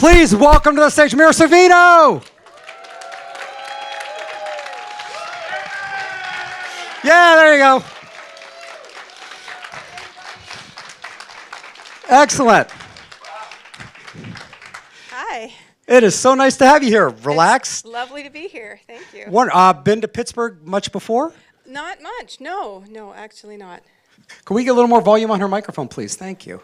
Please welcome to the stage, Mira Sorvino. Yeah, there you go. Excellent. Hi. It is so nice to have you here. Relax. It's lovely to be here. Thank you. Been to Pittsburgh much before? Not much. No, actually not. Can we get a little more volume on her microphone, please? Thank you.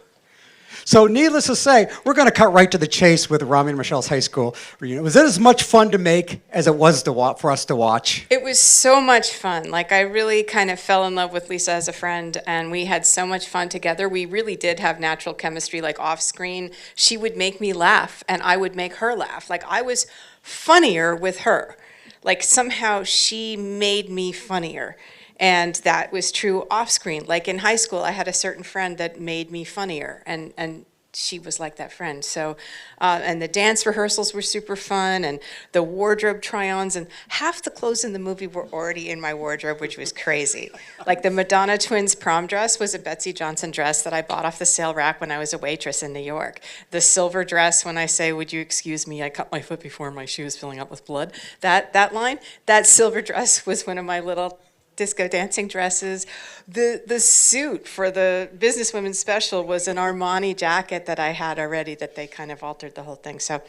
So needless to say, we're going to cut right to the chase with Rami and Michelle's high school reunion. Was it as much fun to make as it was for us to watch? It was so much fun. Like, I really kind of fell in love with Lisa as a friend, and we had so much fun together. We really did have natural chemistry, like off screen. She would make me laugh, and I would make her laugh. Like, I was funnier with her. Like, somehow she made me funnier. And that was true off screen. Like in high school, I had a certain friend that made me funnier, and she was like that friend. So, and the dance rehearsals were super fun, and the wardrobe try-ons, and half the clothes in the movie were already in my wardrobe, which was crazy. Like the Madonna twins prom dress was a Betsy Johnson dress that I bought off the sale rack when I was a waitress in New York. The silver dress, when I say, "Would you excuse me, I cut my foot before my shoe is filling up with blood," that line, that silver dress was one of my little disco dancing dresses. The suit for the businesswomen's special was an Armani jacket that I had already that they kind of altered the whole thing. So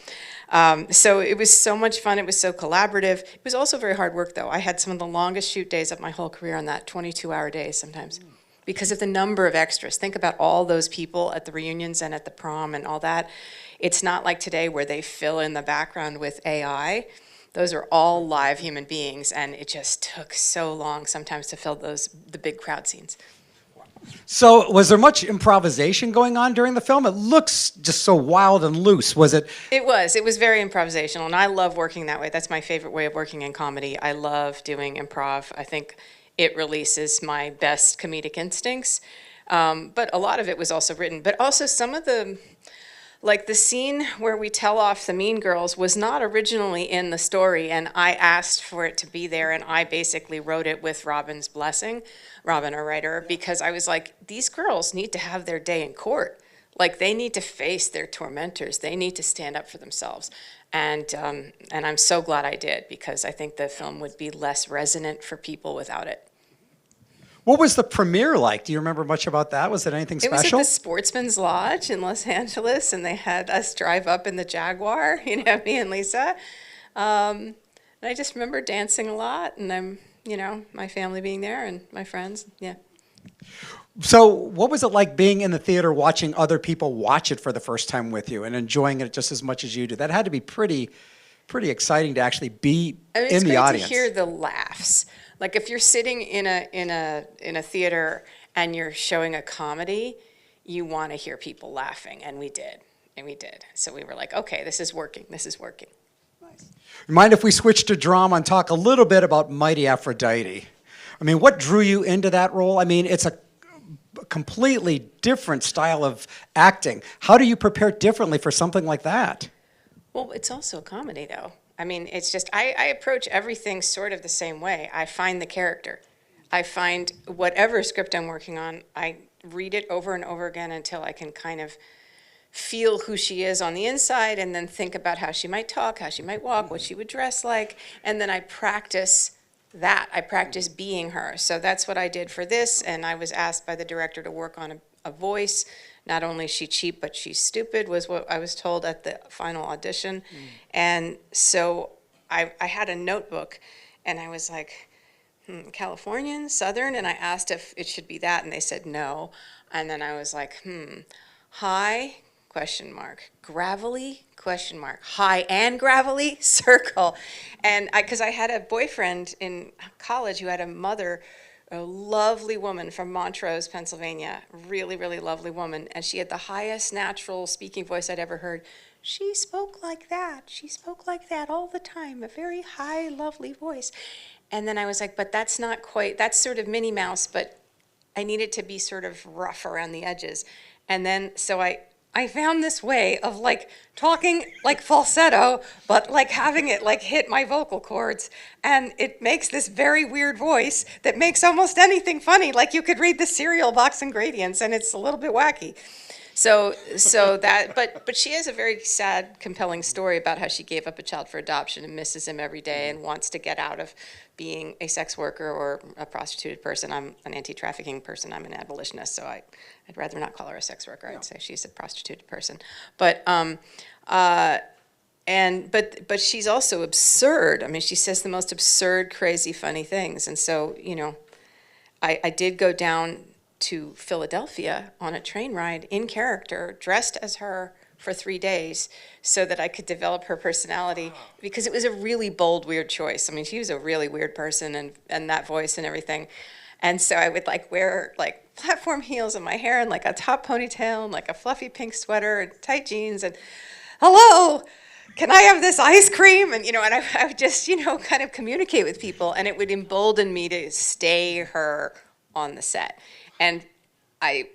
it was so much fun. It was so collaborative. It was also very hard work, though. I had some of the longest shoot days of my whole career on that, 22-hour days sometimes, because of the number of extras. Think about all those people at the reunions and at the prom and all that. It's not like today where they fill in the background with AI. Those are all live human beings, and it just took so long sometimes to fill the big crowd scenes. So was there much improvisation going on during the film? It looks just so wild and loose. Was it? It was very improvisational, and I love working that way. That's my favorite way of working in comedy. I love doing improv. I think it releases my best comedic instincts. But a lot of it was also written. But also some of like the scene where we tell off the mean girls was not originally in the story, and I asked for it to be there, and I basically wrote it with Robin's blessing, Robin, our writer, because I was like, these girls need to have their day in court. Like, they need to face their tormentors. They need to stand up for themselves. And I'm so glad I did, because I think the film would be less resonant for people without it. What was the premiere like? Do you remember much about that? Was it anything special? It was at the Sportsman's Lodge in Los Angeles, and they had us drive up in the Jaguar, me and Lisa. And I just remember dancing a lot, and my family being there and my friends, yeah. So what was it like being in the theater watching other people watch it for the first time with you and enjoying it just as much as you do? That had to be pretty exciting to actually be in the audience. It's great to hear the laughs. Like if you're sitting in a theater and you're showing a comedy, you want to hear people laughing, and we did. So we were like, okay, this is working. Nice. Mind if we switch to drama and talk a little bit about Mighty Aphrodite? I mean, what drew you into that role? I mean, it's a completely different style of acting. How do you prepare differently for something like that? Well, it's also a comedy, though. I mean, it's just, I approach everything sort of the same way. I find the character. I find whatever script I'm working on, I read it over and over again until I can kind of feel who she is on the inside, and then think about how she might talk, how she might walk, what she would dress like, and then I practice that. I practice being her. So that's what I did for this, and I was asked by the director to work on a voice. Not only is she cheap, but she's stupid, was what I was told at the final audition. And so I had a notebook, and I was like, Californian, Southern? And I asked if it should be that, and they said no. And then I was like, high, question mark, gravelly, question mark, high and gravelly, circle. And because I had a boyfriend in college who had a mother, a lovely woman from Montrose, Pennsylvania, really, really lovely woman, and she had the highest natural speaking voice I'd ever heard. She spoke like that. She spoke like that all the time, a very high, lovely voice. And then I was like, but that's not quite, that's sort of Minnie Mouse, but I needed to be sort of rough around the edges. And then, so I found this way of like talking like falsetto, but like having it like hit my vocal cords. And it makes this very weird voice that makes almost anything funny. Like you could read the cereal box ingredients, and it's a little bit wacky. So that, but she has a very sad, compelling story about how she gave up a child for adoption and misses him every day and wants to get out of being a sex worker or a prostituted person. I'm an anti-trafficking person. I'm an abolitionist, so I'd rather not call her a sex worker. I'd say she's a prostituted person. But but she's also absurd. I mean, she says the most absurd, crazy, funny things. And so, I did go down to Philadelphia on a train ride in character, dressed as her for 3 days, so that I could develop her personality, because it was a really bold, weird choice. I mean, she was a really weird person, and that voice and everything. And so I would wear platform heels in my hair and a top ponytail and a fluffy pink sweater and tight jeans and, hello, can I have this ice cream? And, and I would just, kind of communicate with people, and it would embolden me to stay her on the set. And I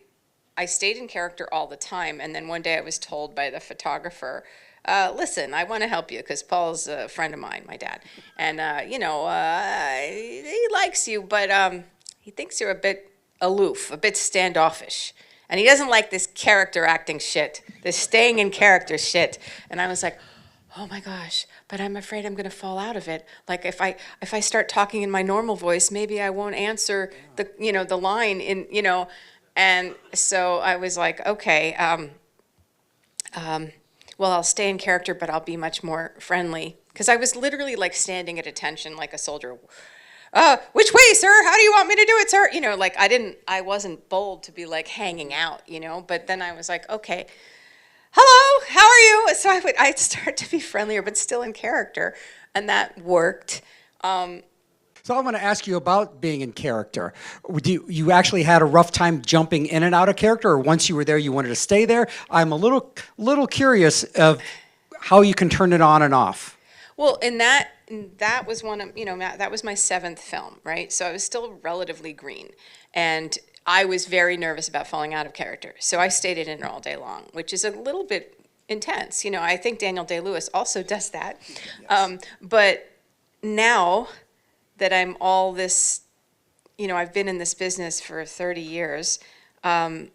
stayed in character all the time. And then one day I was told by the photographer, listen, I want to help you because Paul's a friend of mine, my dad. And, he likes you, but he thinks you're a bit aloof, a bit standoffish. And he doesn't like this character acting shit, this staying in character shit. And I was like, oh my gosh, but I'm afraid I'm going to fall out of it. If I start talking in my normal voice, maybe I won't answer the line in, And so I was like, okay, well, I'll stay in character, but I'll be much more friendly. Because I was literally standing at attention like a soldier. Which way, sir? How do you want me to do it, sir? I wasn't bold to be hanging out, But then I was like, okay, hello, how are you? So I'd start to be friendlier, but still in character, and that worked. So I want to ask you about being in character. You actually had a rough time jumping in and out of character, or once you were there, you wanted to stay there? I'm a little curious of how you can turn it on and off. Well, that was one of, that was my 7th film, right? So I was still relatively green, and I was very nervous about falling out of character. So I stayed in it all day long, which is a little bit intense. I think Daniel Day-Lewis also does that. Yes. But now that I'm all this, I've been in this business for 30 years, I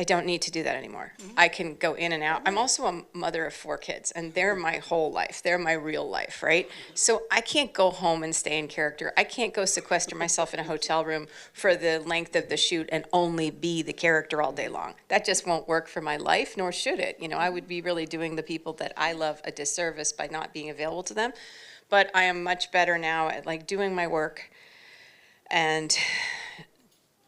don't need to do that anymore. Mm-hmm. I can go in and out. I'm also a mother of 4 kids, and they're my whole life. They're my real life, right? So I can't go home and stay in character. I can't go sequester myself in a hotel room for the length of the shoot and only be the character all day long. That just won't work for my life, nor should it. I would be really doing the people that I love a disservice by not being available to them. But I am much better now at doing my work and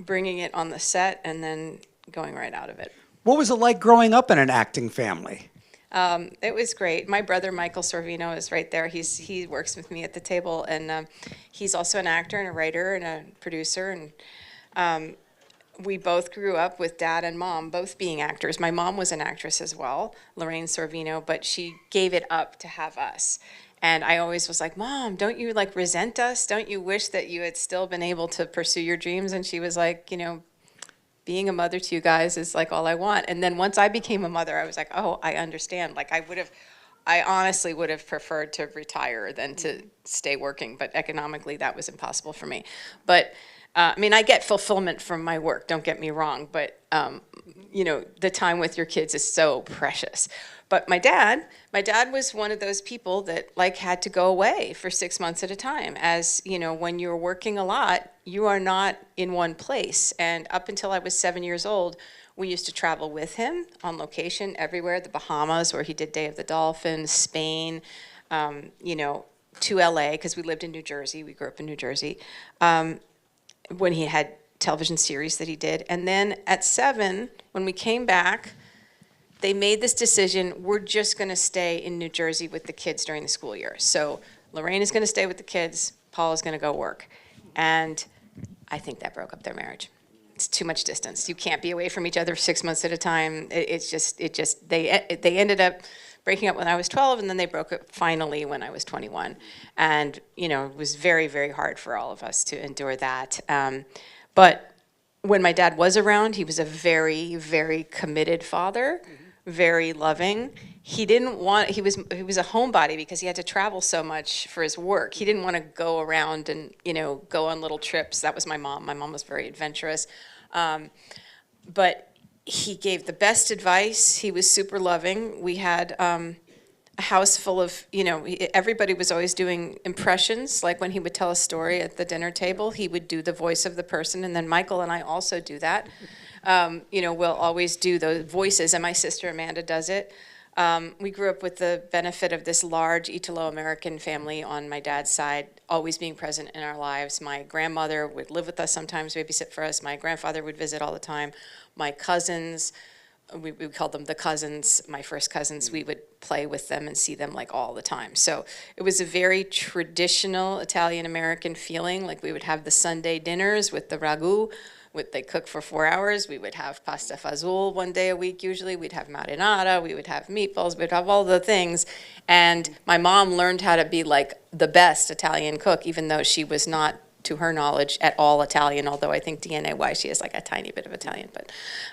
bringing it on the set and then going right out of it. What was it like growing up in an acting family? It was great. My brother, Michael Sorvino, is right there. He works with me at the table, and he's also an actor and a writer and a producer. And we both grew up with Dad and Mom both being actors. My mom was an actress as well, Lorraine Sorvino, but she gave it up to have us. And I always was like, Mom, don't you resent us? Don't you wish that you had still been able to pursue your dreams? And she was like, being a mother to you guys is all I want. And then once I became a mother, I was like, oh, I understand. I honestly would have preferred to retire than to stay working, but economically that was impossible for me. But I get fulfillment from my work, don't get me wrong, but the time with your kids is so precious. But my dad was one of those people that had to go away for 6 months at a time. As when you're working a lot, you are not in one place. And up until I was 7 years old, we used to travel with him on location everywhere, the Bahamas, where he did Day of the Dolphin, Spain, to LA, because we lived in New Jersey. We grew up in New Jersey. When he had television series that he did. And then at 7, when we came back, they made this decision, we're just going to stay in New Jersey with the kids during the school year. So Lorraine is going to stay with the kids, Paul is going to go work. And I think that broke up their marriage. It's too much distance. You can't be away from each other for 6 months at a time. They ended up breaking up when I was 12, and then they broke up finally when I was 21. And, it was very, very hard for all of us to endure that. But when my dad was around, he was a very, very committed father, very loving. He was a homebody because he had to travel so much for his work. He didn't want to go around and, go on little trips. That was my mom. My mom was very adventurous. But he gave the best advice. He was super loving. We had a house full of, everybody was always doing impressions. Like when he would tell a story at the dinner table, he would do the voice of the person. And then Michael and I also do that. We'll always do the voices, and my sister Amanda does it. We grew up with the benefit of this large Italo-American family on my dad's side, always being present in our lives. My grandmother would live with us sometimes, babysit for us. My grandfather would visit all the time. My cousins, we called them the cousins, my first cousins, we would play with them and see them like all the time. So it was a very traditional Italian-American feeling. Like we would have the Sunday dinners with the ragu. They cook for 4 hours. We would have pasta fazool one day a week usually. We'd have marinara. We would have meatballs. We'd have all the things. And my mom learned how to be like the best Italian cook, even though she was not, to her knowledge, at all Italian, although I think DNA-wise she is like a tiny bit of Italian.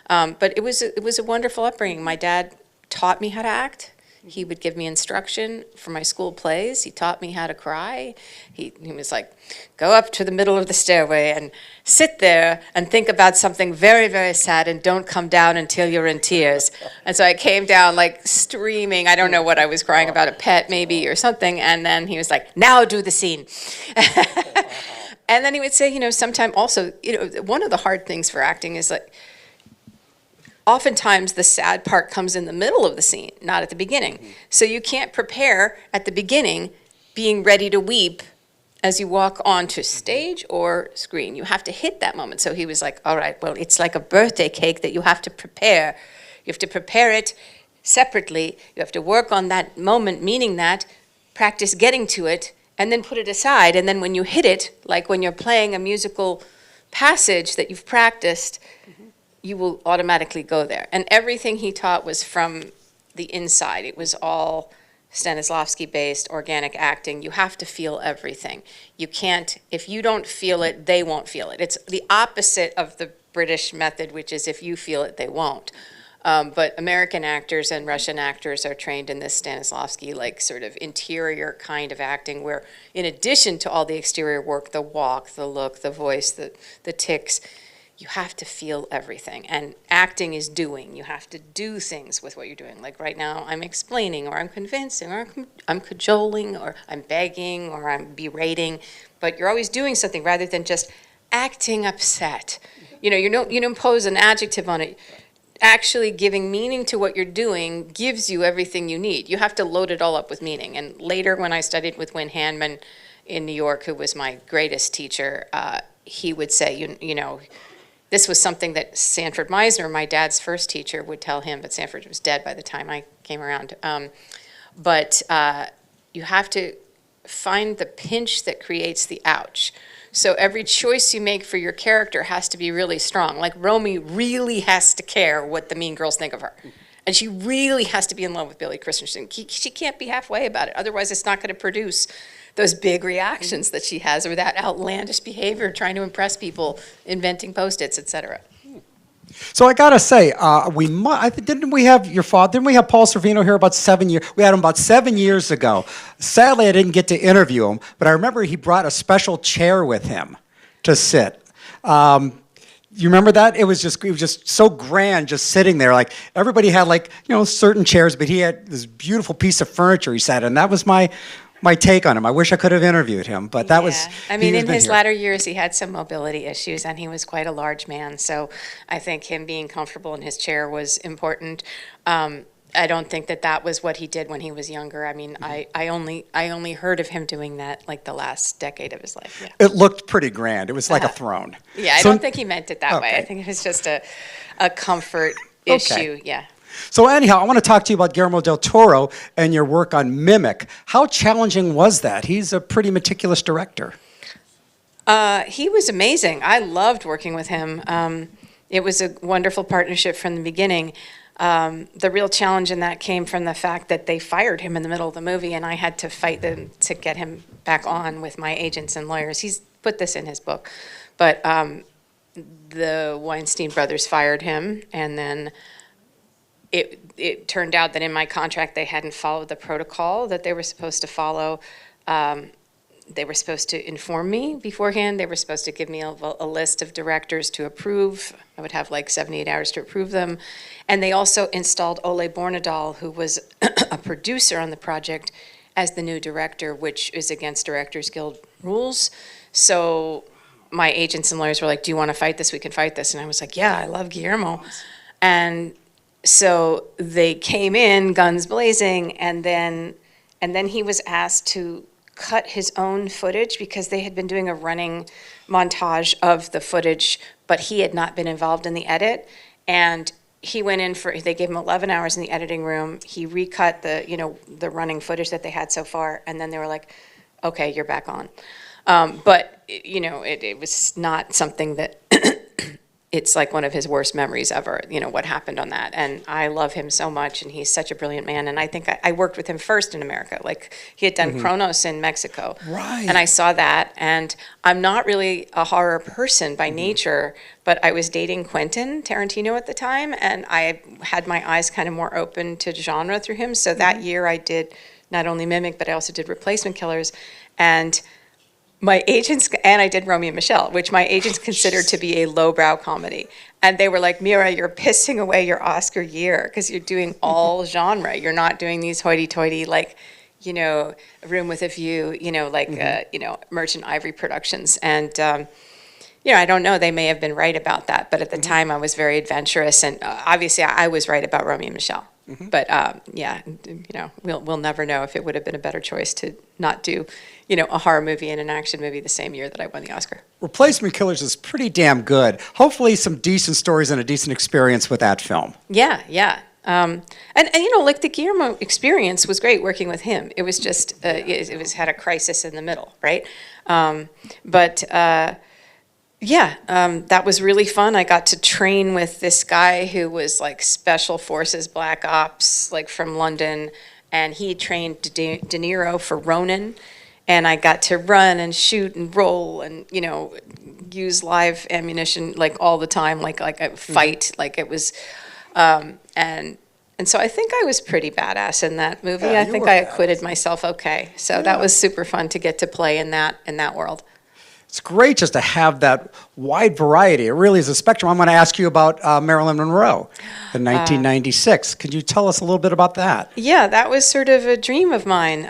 But it was a wonderful upbringing. My dad taught me how to act. He would give me instruction for my school plays. He taught me how to cry. He was like, go up to the middle of the stairway and sit there and think about something very, very sad and don't come down until you're in tears. And so I came down like streaming. I don't know what I was crying about, a pet maybe or something. And then he was like, now do the scene. And then he would say, sometime also, one of the hard things for acting is like, oftentimes the sad part comes in the middle of the scene, not at the beginning. So you can't prepare at the beginning being ready to weep as you walk onto stage or screen. You have to hit that moment. So he was like, all right, well, it's like a birthday cake that you have to prepare. You have to prepare it separately. You have to work on that moment, meaning that, practice getting to it, and then put it aside. And then when you hit it, like when you're playing a musical passage that you've practiced, you will automatically go there. And everything he taught was from the inside. It was all Stanislavski-based, organic acting. You have to feel everything. You can't, if you don't feel it, they won't feel it. It's the opposite of the British method, which is if you feel it, they won't. But American actors and Russian actors are trained in this Stanislavski, like sort of interior kind of acting, where in addition to all the exterior work, the walk, the look, the voice, the tics, you have to feel everything. And acting is doing. You have to do things with what you're doing. Like right now, I'm explaining, or I'm convincing, or I'm cajoling, or I'm begging, or I'm berating. But you're always doing something rather than just acting upset. You don't impose an adjective on it. Actually giving meaning to what you're doing gives you everything you need. You have to load it all up with meaning. And later when I studied with Wynn Handman in New York, who was my greatest teacher, he would say, this was something that Sanford Meisner, my dad's first teacher, would tell him, but Sanford was dead by the time I came around. But you have to find the pinch that creates the ouch. So every choice you make for your character has to be really strong. Like Romy really has to care what the mean girls think of her. And she really has to be in love with Billy Christensen. She can't be halfway about it. Otherwise, it's not going to produce those big reactions that she has, or that outlandish behavior, trying to impress people, inventing Post-its, etc. So I gotta say, didn't we have your father? Didn't we have Paul Sorvino here about 7 years? We had him about 7 years ago. Sadly, I didn't get to interview him, but I remember he brought a special chair with him to sit. You remember that? It was just so grand, just sitting there. Like everybody had certain chairs, but he had this beautiful piece of furniture he sat in. That was my take on him. I wish I could have interviewed him, but that was. I mean, in his latter years, he had some mobility issues, and he was quite a large man. So I think him being comfortable in his chair was important. I don't think that was what he did when he was younger. I mean, I only heard of him doing that like the last decade of his life. Yeah. It looked pretty grand. It was like a throne. Yeah, I don't think he meant it that way. I think it was just a comfort issue. Yeah. So anyhow, I want to talk to you about Guillermo del Toro and your work on Mimic. How challenging was that? He's a pretty meticulous director. He was amazing. I loved working with him. It was a wonderful partnership from the beginning. The real challenge in that came from the fact that they fired him in the middle of the movie, and I had to fight them to get him back on with my agents and lawyers. He's put this in his book. But the Weinstein brothers fired him, and then it turned out that in my contract they hadn't followed the protocol that they were supposed to follow. they were supposed to inform me beforehand. They were supposed to give me a list of directors to approve. I would have like 78 hours to approve them. And they also installed Ole Bornedal, who was a producer on the project, as the new director, which is against Directors Guild rules. So my agents and lawyers were like, do you want to fight this? We can fight this. And I was like, yeah, I love Guillermo. And so they came in guns blazing, and then he was asked to cut his own footage because they had been doing a running montage of the footage, but he had not been involved in the edit. And he went in they gave him 11 hours in the editing room. He recut the running footage that they had so far, and then they were like, okay, you're back on. But it was not something that it's like one of his worst memories ever, what happened on that. And I love him so much, and he's such a brilliant man. And I think I worked with him first in America. Like, he had done Kronos in Mexico. Right. And I saw that. And I'm not really a horror person by nature, but I was dating Quentin Tarantino at the time, and I had my eyes kind of more open to genre through him. So that year I did not only Mimic, but I also did Replacement Killers. And my agents, and I did Romeo and Michelle, which my agents considered to be a lowbrow comedy. And they were like, Mira, you're pissing away your Oscar year because you're doing all genre. You're not doing these hoity-toity, like, A Room with a View, Merchant Ivory Productions. And, I don't know, they may have been right about that. But at the time, I was very adventurous. And obviously, I was right about Romeo and Michelle. But we'll never know if it would have been a better choice to not do, a horror movie and an action movie the same year that I won the Oscar. Replacement Killers is pretty damn good. Hopefully some decent stories and a decent experience with that film. Yeah. And like the Guillermo experience was great working with him. It was just, it had a crisis in the middle, right? That was really fun. I got to train with this guy who was like Special Forces Black Ops, like from London, and he trained De Niro for Ronin, and I got to run and shoot and roll and use live ammunition like all the time, like a fight, like it was, and so I think I was pretty badass in that movie. Yeah, I think I acquitted myself okay. So that was super fun to get to play in that world. It's great just to have that wide variety. It really is a spectrum. I'm going to ask you about Marilyn Monroe in 1996. Could you tell us a little bit about that? Yeah, that was sort of a dream of mine.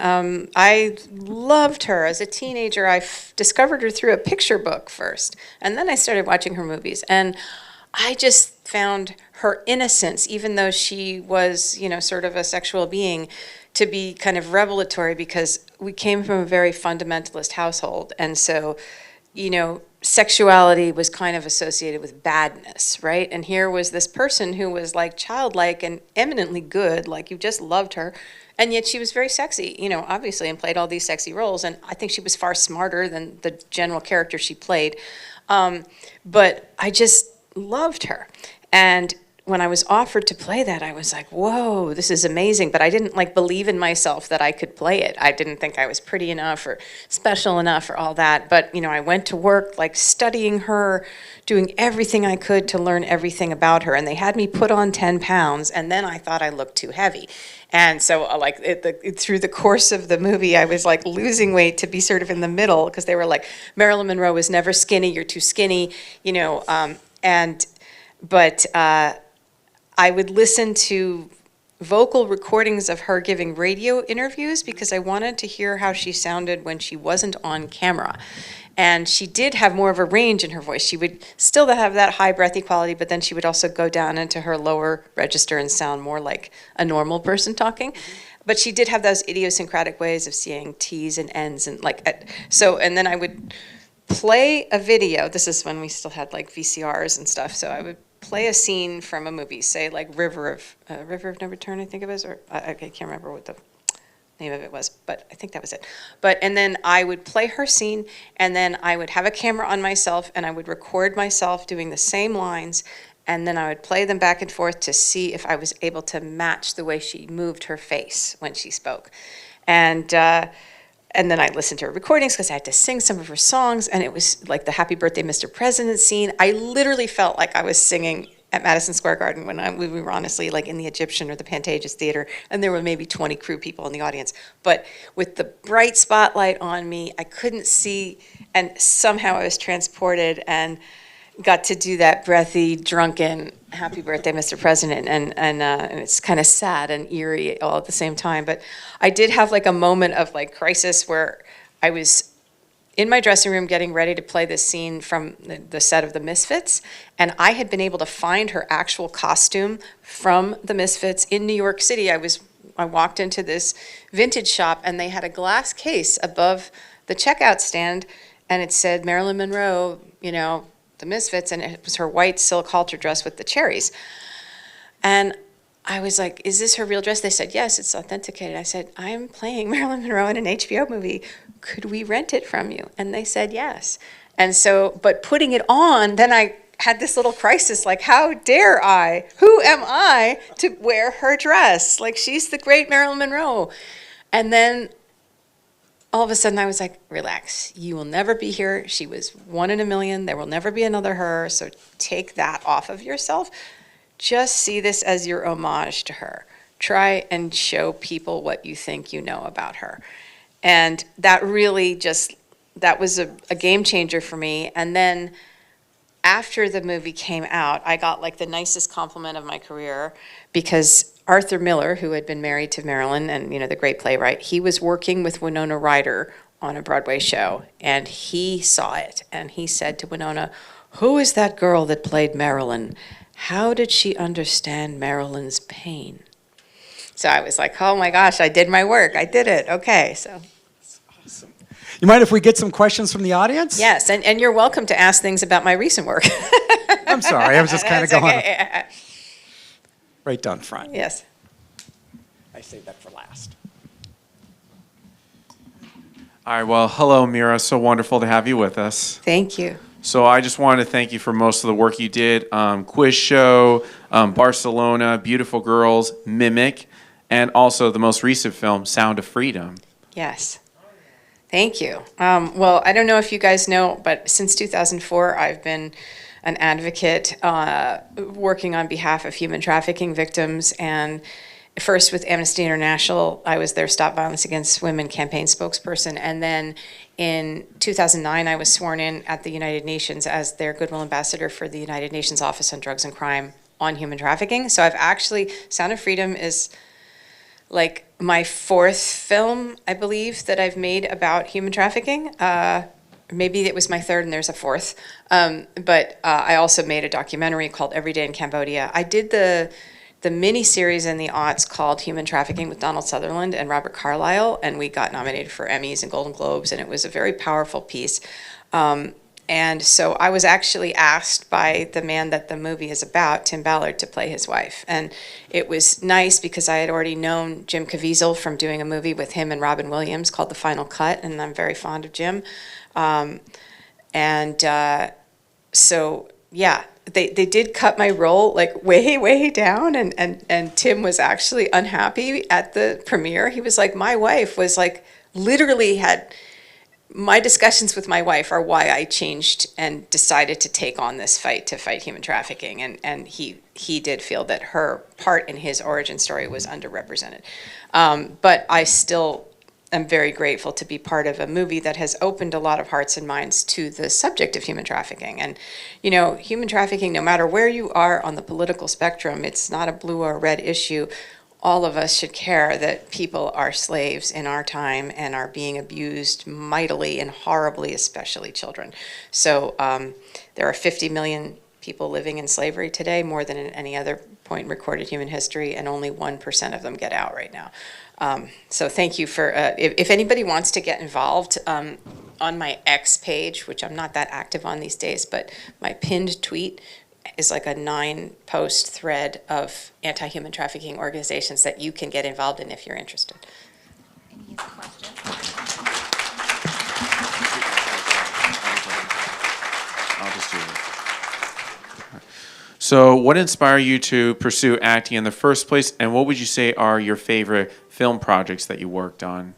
I loved her. As a teenager, I discovered her through a picture book first, and then I started watching her movies. And I just found her innocence, even though she was, sort of a sexual being, to be kind of revelatory because we came from a very fundamentalist household. And so, sexuality was kind of associated with badness, right? And here was this person who was like childlike and eminently good, like you just loved her. And yet she was very sexy, obviously, and played all these sexy roles. And I think she was far smarter than the general character she played. But I just loved her. And when I was offered to play that, I was like, whoa, this is amazing. But I didn't believe in myself that I could play it. I didn't think I was pretty enough or special enough or all that. But, I went to work studying her, doing everything I could to learn everything about her. And they had me put on 10 pounds, and then I thought I looked too heavy. And so through the course of the movie, I was losing weight to be sort of in the middle because they were like, Marilyn Monroe was never skinny, you're too skinny, But I would listen to vocal recordings of her giving radio interviews because I wanted to hear how she sounded when she wasn't on camera. And she did have more of a range in her voice. She would still have that high breathy quality, but then she would also go down into her lower register and sound more like a normal person talking. But she did have those idiosyncratic ways of saying T's and N's and and then I would play a video. This is when we still had VCRs and stuff. So I would play a scene from a movie, say River of No Return, I think it was, or I can't remember what the name of it was, but I think that was it. And then I would play her scene, and then I would have a camera on myself, and I would record myself doing the same lines, and then I would play them back and forth to see if I was able to match the way she moved her face when she spoke. And then I listened to her recordings because I had to sing some of her songs, and it was like the Happy Birthday, Mr. President scene. I literally felt like I was singing at Madison Square Garden when we were honestly like in the Egyptian or the Pantages Theater, and there were maybe 20 crew people in the audience. But with the bright spotlight on me, I couldn't see, and somehow I was transported and got to do that breathy, drunken, happy birthday, Mr. President, and it's kind of sad and eerie all at the same time. But I did have like a moment of like crisis where I was in my dressing room getting ready to play this scene from the set of The Misfits, and I had been able to find her actual costume from The Misfits in New York City. I walked into this vintage shop, and they had a glass case above the checkout stand, and it said Marilyn Monroe, The Misfits, and it was her white silk halter dress with the cherries. And I was like, is this her real dress? They said, yes, it's authenticated. I said, I'm playing Marilyn Monroe in an HBO movie. Could we rent it from you? And they said, yes. And so, but putting it on, then I had this little crisis, like, how dare I? Who am I to wear her dress? Like, she's the great Marilyn Monroe. And then all of a sudden I was like, relax, you will never be here. She was one in a million. There will never be another her. So take that off of yourself. Just see this as your homage to her. Try and show people what you think you know about her. And that really that was a game changer for me. And then after the movie came out, I got like the nicest compliment of my career, because Arthur Miller, who had been married to Marilyn and, the great playwright, he was working with Winona Ryder on a Broadway show, and he saw it, and he said to Winona, who is that girl that played Marilyn? How did she understand Marilyn's pain? So I was like, oh my gosh, I did my work. I did it. Okay, so. Awesome. You mind if we get some questions from the audience? Yes, and you're welcome to ask things about my recent work. I'm sorry, I was just kind of going okay. right down front. Yes. I saved that for last. All right, well, hello, Mira. So wonderful to have you with us. Thank you. So I just wanted to thank you for most of the work you did. Quiz Show, Barcelona, Beautiful Girls, Mimic, and also the most recent film, Sound of Freedom. Yes. Thank you. Well, I don't know if you guys know, but since 2004, I've been an advocate working on behalf of human trafficking victims. And first with Amnesty International, I was their Stop Violence Against Women campaign spokesperson. And then in 2009, I was sworn in at the United Nations as their Goodwill Ambassador for the United Nations Office on Drugs and Crime on Human Trafficking. So I've actually, Sound of Freedom is like my fourth film, I believe, that I've made about human trafficking. Maybe it was my third and there's a fourth. But I also made a documentary called Every Day in Cambodia. I did the mini-series in the aughts called Human Trafficking with Donald Sutherland and Robert Carlyle, and we got nominated for Emmys and Golden Globes, and it was a very powerful piece. And so I was actually asked by the man that the movie is about, Tim Ballard, to play his wife. And it was nice because I had already known Jim Caviezel from doing a movie with him and Robin Williams called The Final Cut, and I'm very fond of Jim. So, yeah, they did cut my role like way, way down, and Tim was actually unhappy at the premiere. He was like, my wife was like, literally had... My discussions with my wife are why I changed and decided to take on this fight to fight human trafficking. And he did feel that her part in his origin story was underrepresented. But I still am very grateful to be part of a movie that has opened a lot of hearts and minds to the subject of human trafficking. And, human trafficking, no matter where you are on the political spectrum, it's not a blue or red issue. All of us should care that people are slaves in our time and are being abused mightily and horribly, especially children. So there are 50 million people living in slavery today, more than at any other point in recorded human history, and only 1% of them get out right now. So thank you for, if anybody wants to get involved, on my X page, which I'm not that active on these days, but my pinned tweet is like a 9-post thread of anti-human trafficking organizations that you can get involved in if you're interested. Any other questions? I'll just do it. So what inspired you to pursue acting in the first place, and what would you say are your favorite film projects that you worked on?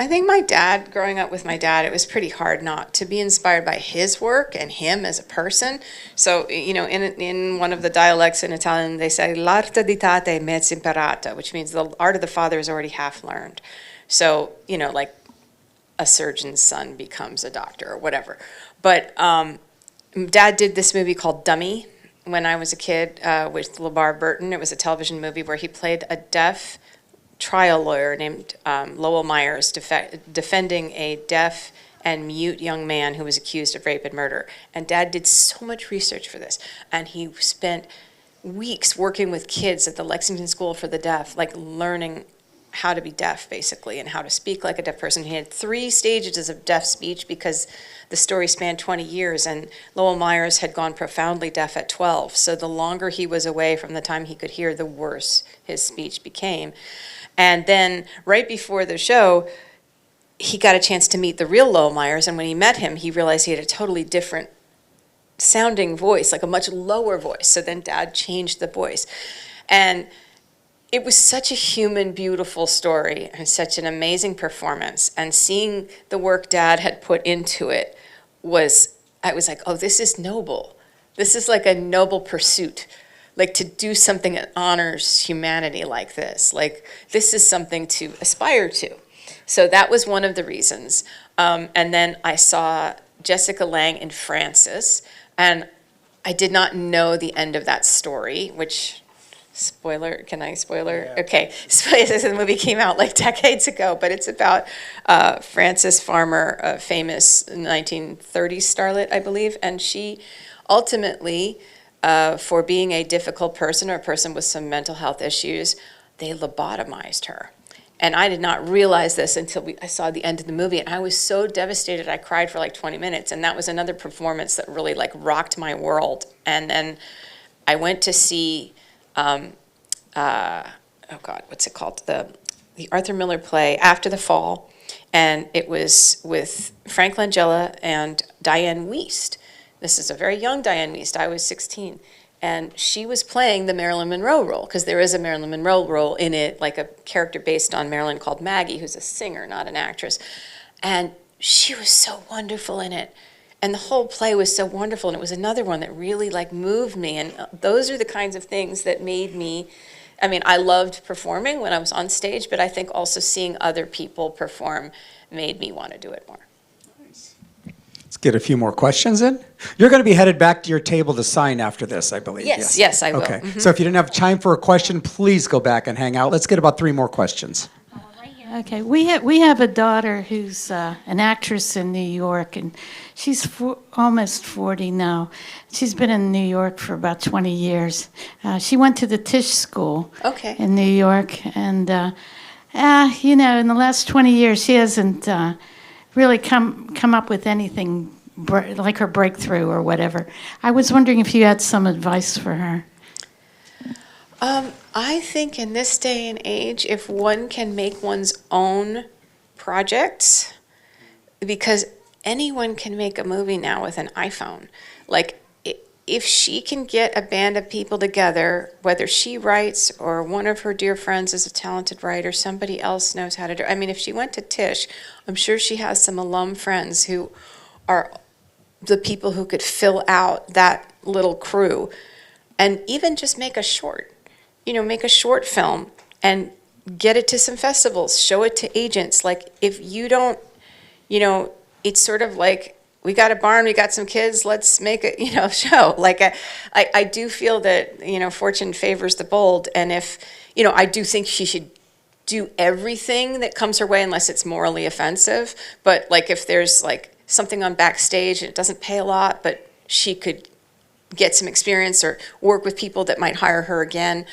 I think my dad, growing up with my dad, it was pretty hard not to be inspired by his work and him as a person. So, in one of the dialects in Italian, they say, l'arte di tate è mezz imparata, which means the art of the father is already half learned. So, like a surgeon's son becomes a doctor or whatever. But Dad did this movie called Dummy when I was a kid with LeVar Burton. It was a television movie where he played a deaf trial lawyer named Lowell Myers defending a deaf and mute young man who was accused of rape and murder. And Dad did so much research for this, and he spent weeks working with kids at the Lexington School for the Deaf, like learning how to be deaf, basically, and how to speak like a deaf person. He had 3 stages of deaf speech because the story spanned 20 years, and Lowell Myers had gone profoundly deaf at 12. So the longer he was away from the time he could hear, the worse his speech became. And then right before the show, he got a chance to meet the real Lowell Myers, and when he met him, he realized he had a totally different sounding voice, like a much lower voice. So then Dad changed the voice. And it was such a human, beautiful story and such an amazing performance. And seeing the work Dad had put into it I was like, oh, this is noble. This is like a noble pursuit. Like to do something that honors humanity like this. Like this is something to aspire to. So that was one of the reasons. And then I saw Jessica Lange in Frances, and I did not know the end of that story, which, spoiler, can I spoiler? Yeah. Okay, the movie came out like decades ago, but it's about Frances Farmer, a famous 1930s starlet, I believe, and she ultimately, for being a difficult person or a person with some mental health issues, they lobotomized her. And I did not realize this until I saw the end of the movie, and I was so devastated I cried for like 20 minutes, and that was another performance that really like rocked my world. And then I went to see, oh God, what's it called? The Arthur Miller play, After the Fall, and it was with Frank Langella and Diane Wiest. This is a very young Diane Wiest. I was 16. And she was playing the Marilyn Monroe role, because there is a Marilyn Monroe role in it, like a character based on Marilyn called Maggie, who's a singer, not an actress. And she was so wonderful in it. And the whole play was so wonderful. And it was another one that really like moved me. And those are the kinds of things that made me, I mean, I loved performing when I was on stage, but I think also seeing other people perform made me want to do it more. Let's get a few more questions in. You're going to be headed back to your table to sign after this, I believe. Yes, I will. Okay, so if you didn't have time for a question, please go back and hang out. Let's get about 3 more questions. Okay, we have a daughter who's an actress in New York, and she's almost 40 now. She's been in New York for about 20 years. She went to the Tisch School in New York, and in the last 20 years, she hasn't really come up with anything like her breakthrough or whatever. I was wondering if you had some advice for her. I think in this day and age, if one can make one's own projects, because anyone can make a movie now with an iPhone. Like, if she can get a band of people together, whether she writes or one of her dear friends is a talented writer, somebody else knows how to do it. I mean, if she went to Tisch, I'm sure she has some alum friends who are the people who could fill out that little crew. And even just make a short. Make a short film and get it to some festivals, show it to agents. Like, if you don't, it's sort of like, we got a barn, we got some kids, let's make a, show. Like, I do feel that, fortune favors the bold. And if, I do think she should do everything that comes her way unless it's morally offensive. But, like, if there's, like, something on backstage and it doesn't pay a lot, but she could get some experience or work with people that might hire her again.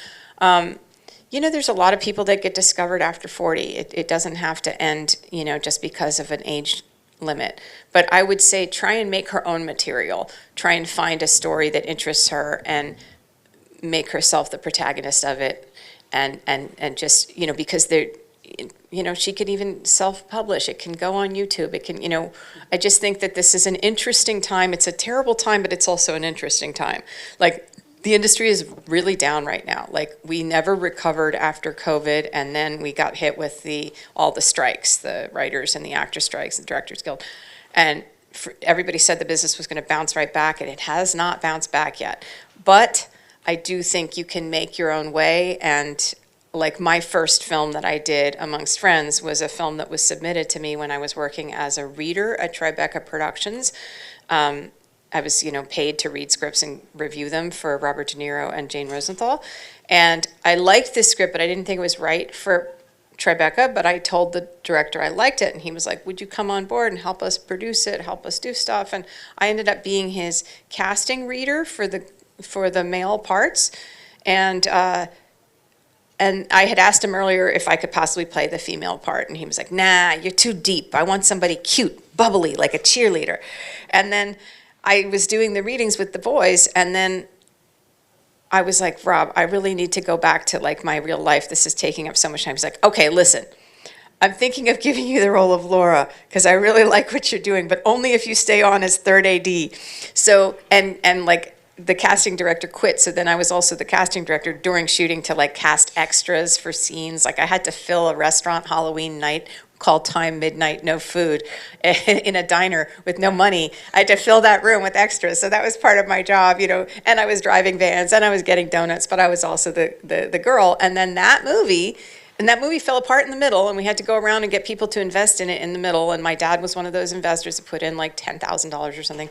There's a lot of people that get discovered after 40. It doesn't have to end, just because of an age limit. But I would say try and make her own material. Try and find a story that interests her and make herself the protagonist of it. And just, because she could even self-publish. It can go on YouTube. It can, I just think that this is an interesting time. It's a terrible time, but it's also an interesting time. Like, The industry is really down right now. Like, we never recovered after COVID, and then we got hit with all the strikes, the writers and the actor strikes, the Directors Guild. And everybody said the business was going to bounce right back, and it has not bounced back yet. But I do think you can make your own way, and like my first film that I did amongst friends was a film that was submitted to me when I was working as a reader at Tribeca Productions. I was, paid to read scripts and review them for Robert De Niro and Jane Rosenthal. And I liked this script, but I didn't think it was right for Tribeca, but I told the director I liked it, and he was like, would you come on board and help us produce it, help us do stuff? And I ended up being his casting reader for the male parts. And I had asked him earlier if I could possibly play the female part, and he was like, nah, you're too deep. I want somebody cute, bubbly, like a cheerleader. And then I was doing the readings with the boys, and then I was like, Rob, I really need to go back to like my real life. This is taking up so much time. He's like, okay, listen, I'm thinking of giving you the role of Laura because I really like what you're doing, but only if you stay on as third AD. So, and like the casting director quit, so then I was also the casting director during shooting to like cast extras for scenes. Like I had to fill a restaurant Halloween night call time midnight, no food, in a diner with no money. I had to fill that room with extras. So that was part of my job, and I was driving vans and I was getting donuts, but I was also the girl. And then that movie fell apart in the middle, and we had to go around and get people to invest in it in the middle. And my dad was one of those investors that put in like $10,000 or something.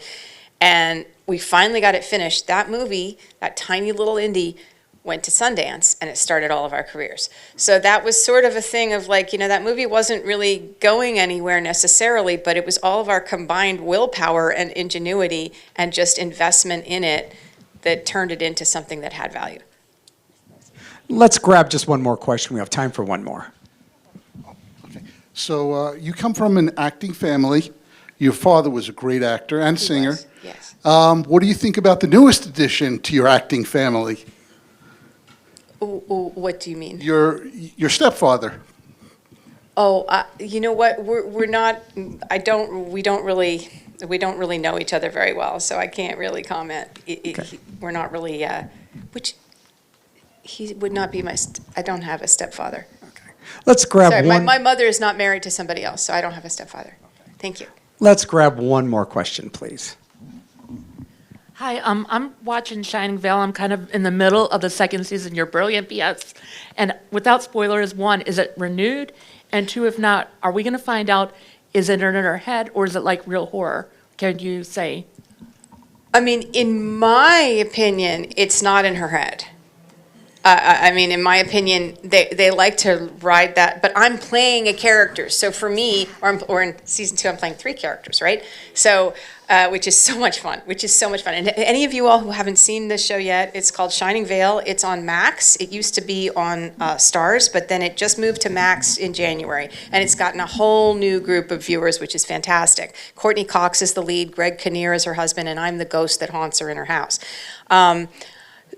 And we finally got it finished. That movie, that tiny little indie, went to Sundance, and it started all of our careers. So that was sort of a thing of like, that movie wasn't really going anywhere necessarily, but it was all of our combined willpower and ingenuity and just investment in it that turned it into something that had value. Let's grab just one more question. We have time for one more. Okay. So you come from an acting family. Your father was a great actor and singer. Was, yes. What do you think about the newest addition to your acting family? What do you mean? Your stepfather. Oh, you know what? We're not. We don't really know each other very well, so I can't really comment. We're not really. He would not be I don't have a stepfather. Okay. Let's grab Sorry, one. my mother is not married to somebody else, so I don't have a stepfather. Thank you. Let's grab one more question, please. Hi, I'm watching Shining Vale. I'm kind of in the middle of the second season. You're brilliant, BS. And without spoilers, one, is it renewed? And two, if not, are we going to find out, is it in her head or is it like real horror? Can you say? I mean, in my opinion, it's not in her head. I mean, in my opinion, they like to ride that, but I'm playing a character. So for me, or in season 2, I'm playing 3 characters, right? So, which is so much fun, And any of you all who haven't seen this show yet, it's called Shining Vale. It's on Max. It used to be on Stars, but then it just moved to Max in January. And it's gotten a whole new group of viewers, which is fantastic. Courtney Cox is the lead, Greg Kinnear is her husband, and I'm the ghost that haunts her in her house.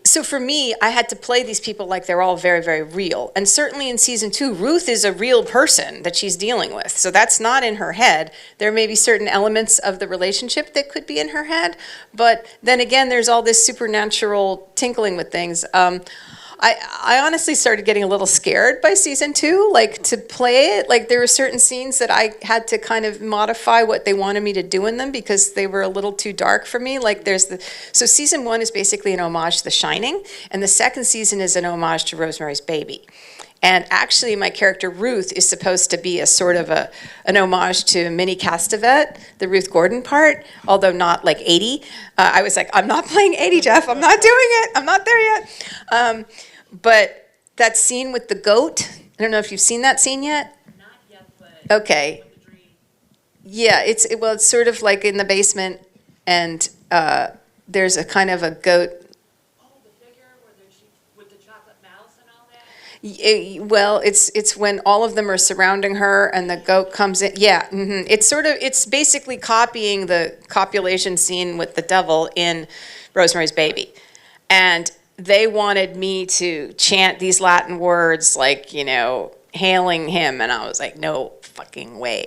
So for me, I had to play these people like they're all very, very real. And certainly in season 2, Ruth is a real person that she's dealing with. So that's not in her head. There may be certain elements of the relationship that could be in her head. But then again, there's all this supernatural tinkling with things. I honestly started getting a little scared by season 2, like to play it. Like there were certain scenes that I had to kind of modify what they wanted me to do in them because they were a little too dark for me. Like so season 1 is basically an homage to The Shining, and the second season is an homage to Rosemary's Baby. And actually, my character Ruth is supposed to be a sort of an homage to Minnie Castevet, the Ruth Gordon part, although not like 80. I was like, I'm not playing 80, Jeff. I'm not doing it. I'm not there yet. But that scene with the goat, I don't know if you've seen that scene yet. Not yet, but. Okay. Yeah, it's sort of like in the basement, and there's a kind of a goat. Well, it's when all of them are surrounding her and the goat comes in. Yeah, it's basically copying the copulation scene with the devil in Rosemary's Baby. And they wanted me to chant these Latin words like, hailing him, and I was like, no fucking way.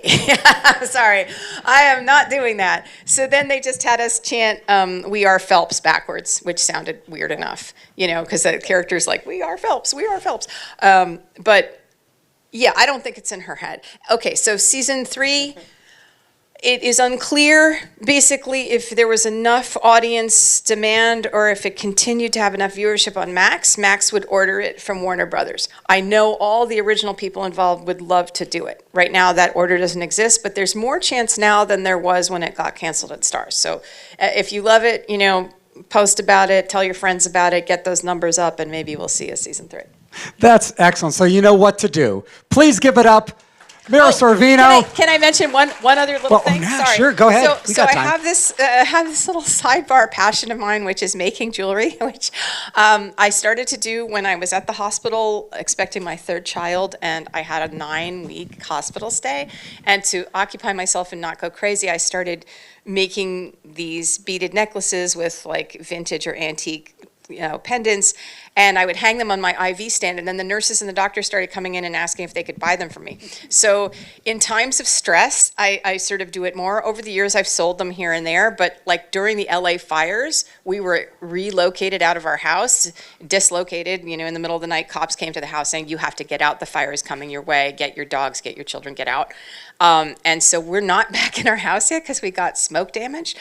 Sorry, I am not doing that. So then they just had us chant "We Are Phelps" backwards, which sounded weird enough, because the character's like, "We are Phelps, we are Phelps." But yeah, I don't think it's in her head. Okay, so season 3. It is unclear, basically, if there was enough audience demand or if it continued to have enough viewership on Max. Max would order it from Warner Brothers. I know all the original people involved would love to do it. Right now, that order doesn't exist, but there's more chance now than there was when it got canceled at Starz. So if you love it, post about it, tell your friends about it, get those numbers up, and maybe we'll see a season 3. That's excellent. So you know what to do. Please give it up. Mira Sorvino. Can I mention one other little thing? Yeah, Sorry. sure. Go ahead. We got I time. have this little sidebar passion of mine, which is making jewelry, which I started to do when I was at the hospital expecting my 3rd child, and I had a 9-week hospital stay. And to occupy myself and not go crazy, I started making these beaded necklaces with like vintage or antique pendants, and I would hang them on my IV stand, and then the nurses and the doctors started coming in and asking if they could buy them from me. So in times of stress, I sort of do it more. Over the years, I've sold them here and there, but like during the LA fires, we were relocated out of our house, dislocated, in the middle of the night, cops came to the house saying, you have to get out, the fire is coming your way, get your dogs, get your children, get out. And so we're not back in our house yet because we got smoke damage.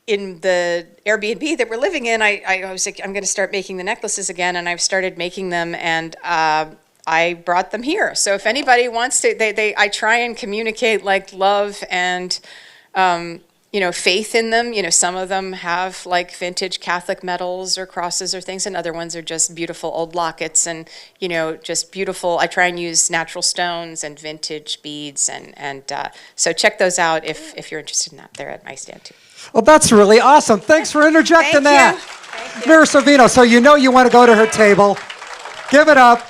In the Airbnb that we're living in, I was like, I'm going to start making the necklaces again, and I've started making them, and I brought them here. So if anybody wants to, I try and communicate like love and faith in them. Some of them have like vintage Catholic medals or crosses or things, and other ones are just beautiful old lockets and just beautiful. I try and use natural stones and vintage beads, and so check those out if you're interested in that. They're at my stand too. Well, that's really awesome. Thanks for interjecting that. Thank you. Mira Sorvino, so you want to go to her table. Give it up.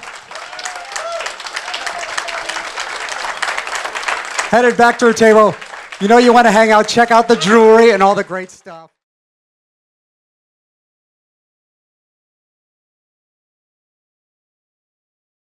Headed back to her table. You want to hang out, check out the jewelry and all the great stuff.